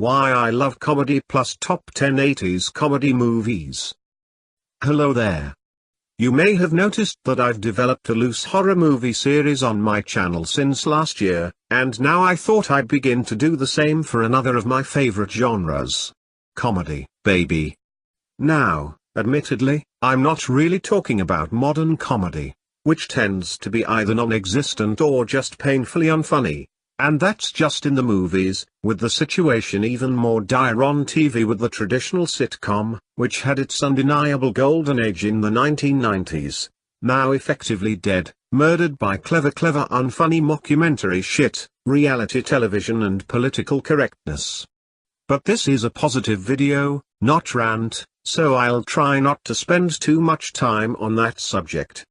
Why I love comedy plus top 10 80s comedy movies. Hello there. You may have noticed that I've developed a loose horror movie series on my channel since last year, and now I thought I'd begin to do the same for another of my favorite genres. Comedy, baby. Now, admittedly, I'm not really talking about modern comedy, which tends to be either non-existent or just painfully unfunny. And that's just in the movies, with the situation even more dire on TV with the traditional sitcom, which had its undeniable golden age in the 1990s, now effectively dead, murdered by clever unfunny mockumentary shit, reality television and political correctness. But this is a positive video, not rant, so I'll try not to spend too much time on that subject.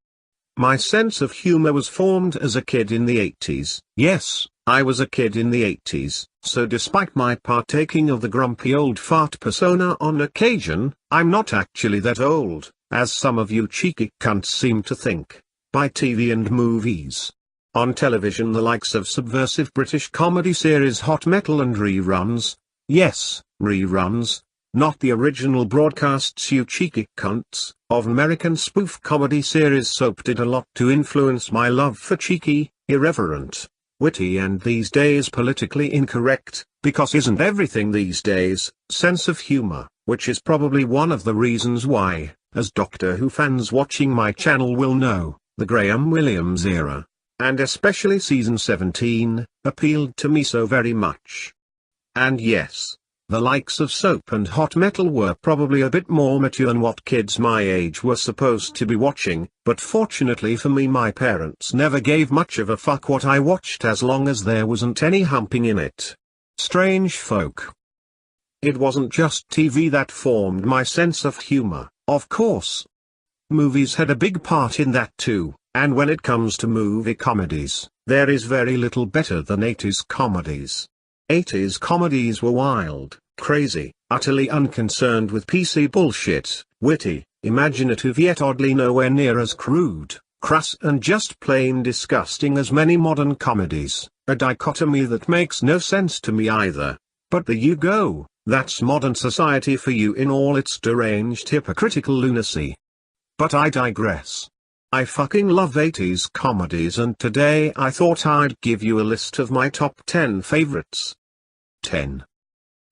My sense of humor was formed as a kid in the 80s, yes. I was a kid in the 80s, so despite my partaking of the grumpy old fart persona on occasion, I'm not actually that old, as some of you cheeky cunts seem to think, by TV and movies. On television the likes of subversive British comedy series Hot Metal and reruns, yes, reruns, not the original broadcasts you cheeky cunts, of American spoof comedy series Soap did a lot to influence my love for cheeky, irreverent, witty and these days politically incorrect, because isn't everything these days, sense of humor, which is probably one of the reasons why, as Doctor Who fans watching my channel will know, the Graham Williams era, and especially season 17, appealed to me so very much. And yes, the likes of Soap and Hot Metal were probably a bit more mature than what kids my age were supposed to be watching, but fortunately for me my parents never gave much of a fuck what I watched as long as there wasn't any humping in it. Strange folk. It wasn't just TV that formed my sense of humor, of course. Movies had a big part in that too, and when it comes to movie comedies, there is very little better than 80s comedies. 80s comedies were wild, crazy, utterly unconcerned with PC bullshit, witty, imaginative yet oddly nowhere near as crude, crass and just plain disgusting as many modern comedies, a dichotomy that makes no sense to me either. But there you go, that's modern society for you in all its deranged hypocritical lunacy. But I digress. I fucking love 80s comedies and today I thought I'd give you a list of my top 10 favorites. 10.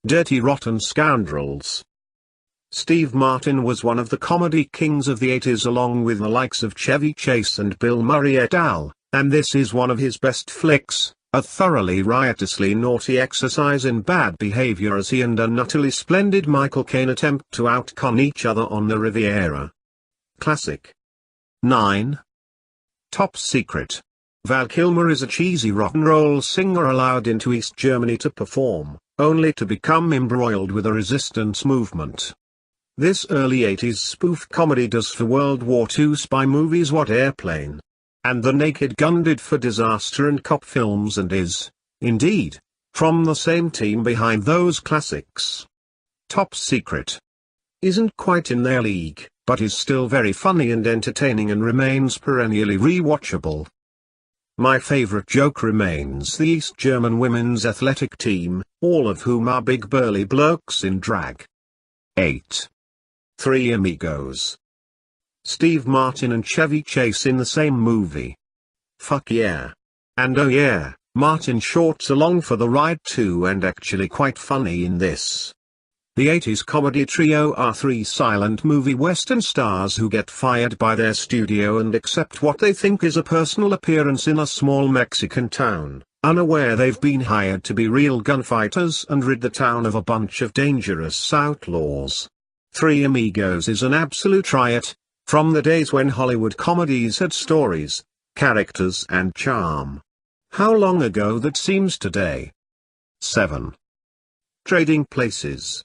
Dirty Rotten Scoundrels. Steve Martin was one of the comedy kings of the 80s along with the likes of Chevy Chase and Bill Murray et al., and this is one of his best flicks, a thoroughly riotously naughty exercise in bad behavior as he and an utterly splendid Michael Caine attempt to outcon each other on the Riviera. Classic. 9. Top Secret. Val Kilmer is a cheesy rock and roll singer allowed into East Germany to perform, only to become embroiled with a resistance movement. This early 80s spoof comedy does for World War II spy movies what Airplane and The Naked Gun did for disaster and cop films and is, indeed, from the same team behind those classics. Top Secret isn't quite in their league, but is still very funny and entertaining and remains perennially rewatchable. My favorite joke remains the East German women's athletic team, all of whom are big burly blokes in drag. 8. Three Amigos. Steve Martin and Chevy Chase in the same movie. Fuck yeah. And oh yeah, Martin shorts along for the ride too and actually quite funny in this. The 80s comedy trio are three silent movie western stars who get fired by their studio and accept what they think is a personal appearance in a small Mexican town, unaware they've been hired to be real gunfighters and rid the town of a bunch of dangerous outlaws. Three Amigos is an absolute riot, from the days when Hollywood comedies had stories, characters and charm. How long ago that seems today. 7. Trading Places.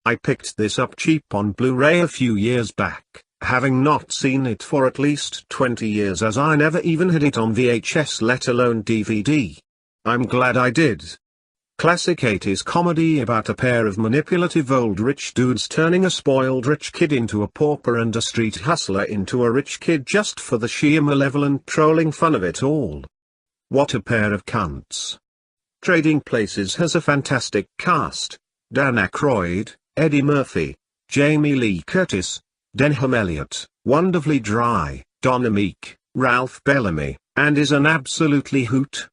I picked this up cheap on Blu-ray a few years back, having not seen it for at least 20 years as I never even had it on VHS let alone DVD. I'm glad I did. Classic 80s comedy about a pair of manipulative old rich dudes turning a spoiled rich kid into a pauper and a street hustler into a rich kid just for the sheer malevolent trolling fun of it all. What a pair of cunts. Trading Places has a fantastic cast, Dan Aykroyd, Eddie Murphy, Jamie Lee Curtis, Denholm Elliott, Wonderfully Dry, Donna Meek, Ralph Bellamy, and is an absolutely hoot.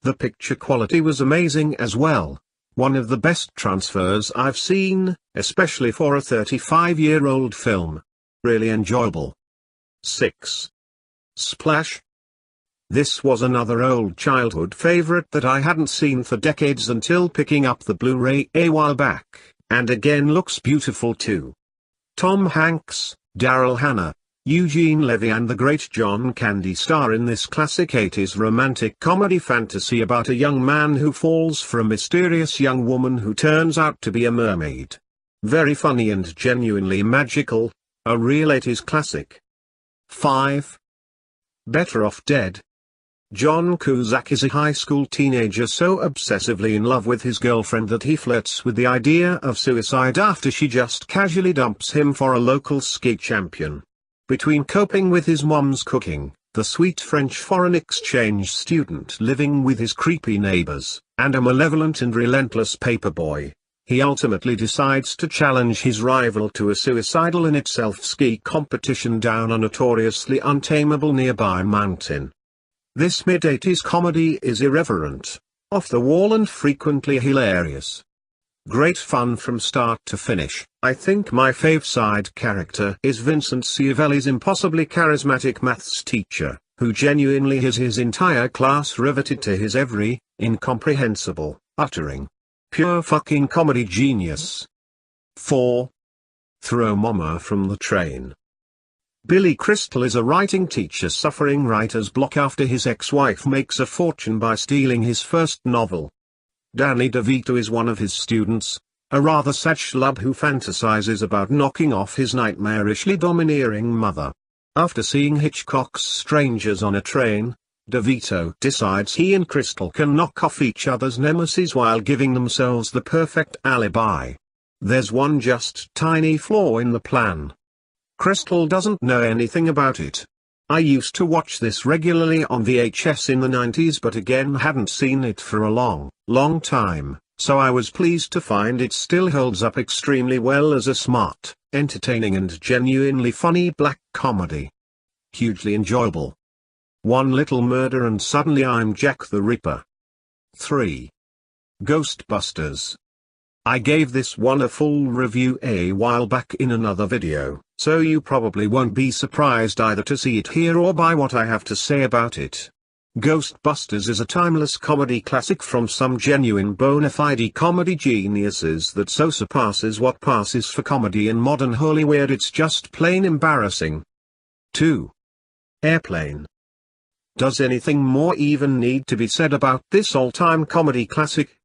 The picture quality was amazing as well. One of the best transfers I've seen, especially for a 35-year-old film. Really enjoyable. 6. Splash. This was another old childhood favorite that I hadn't seen for decades until picking up the Blu-ray a while back, and again looks beautiful too. Tom Hanks, Daryl Hannah, Eugene Levy and the great John Candy star in this classic 80s romantic comedy fantasy about a young man who falls for a mysterious young woman who turns out to be a mermaid. Very funny and genuinely magical, a real 80s classic. 5. Better Off Dead. John Cusack is a high school teenager so obsessively in love with his girlfriend that he flirts with the idea of suicide after she just casually dumps him for a local ski champion. Between coping with his mom's cooking, the sweet French foreign exchange student living with his creepy neighbors, and a malevolent and relentless paperboy, he ultimately decides to challenge his rival to a suicidal in itself ski competition down a notoriously untamable nearby mountain. This mid-80s comedy is irreverent, off the wall and frequently hilarious. Great fun from start to finish. I think my fave side character is Vincent Schiavelli's impossibly charismatic maths teacher, who genuinely has his entire class riveted to his every, incomprehensible, uttering. Pure fucking comedy genius. 4. Throw Mama from the Train. Billy Crystal is a writing teacher suffering writer's block after his ex-wife makes a fortune by stealing his first novel. Danny DeVito is one of his students, a rather sad schlub who fantasizes about knocking off his nightmarishly domineering mother. After seeing Hitchcock's Strangers on a Train, DeVito decides he and Crystal can knock off each other's nemesis while giving themselves the perfect alibi. There's one just tiny flaw in the plan. Crystal doesn't know anything about it. I used to watch this regularly on VHS in the 90s but again hadn't seen it for a long time, so I was pleased to find it still holds up extremely well as a smart, entertaining and genuinely funny black comedy. Hugely enjoyable. One little murder and suddenly I'm Jack the Ripper. 3. Ghostbusters. I gave this one a full review a while back in another video, so you probably won't be surprised either to see it here or by what I have to say about it. Ghostbusters is a timeless comedy classic from some genuine bona fide comedy geniuses that so surpasses what passes for comedy in modern Hollywood it's just plain embarrassing. 2. Airplane. Does anything more even need to be said about this all-time comedy classic?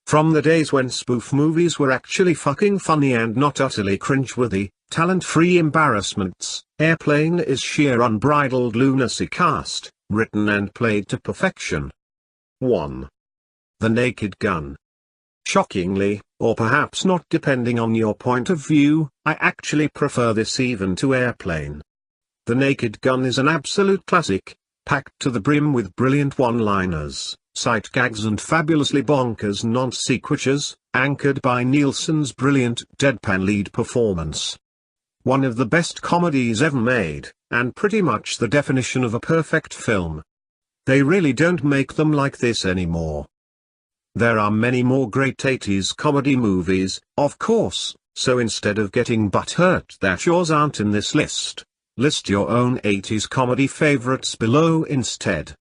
From the days when spoof movies were actually fucking funny and not utterly cringeworthy, talent-free embarrassments, Airplane is sheer unbridled lunacy cast, written and played to perfection. 1. The Naked Gun. Shockingly, or perhaps not depending on your point of view, I actually prefer this even to Airplane. The Naked Gun is an absolute classic, packed to the brim with brilliant one-liners, sight gags and fabulously bonkers non-sequiturs, anchored by Nielsen's brilliant deadpan lead performance. One of the best comedies ever made, and pretty much the definition of a perfect film. They really don't make them like this anymore. There are many more great 80s comedy movies, of course, so instead of getting butthurt that yours aren't in this list, list your own 80s comedy favorites below instead.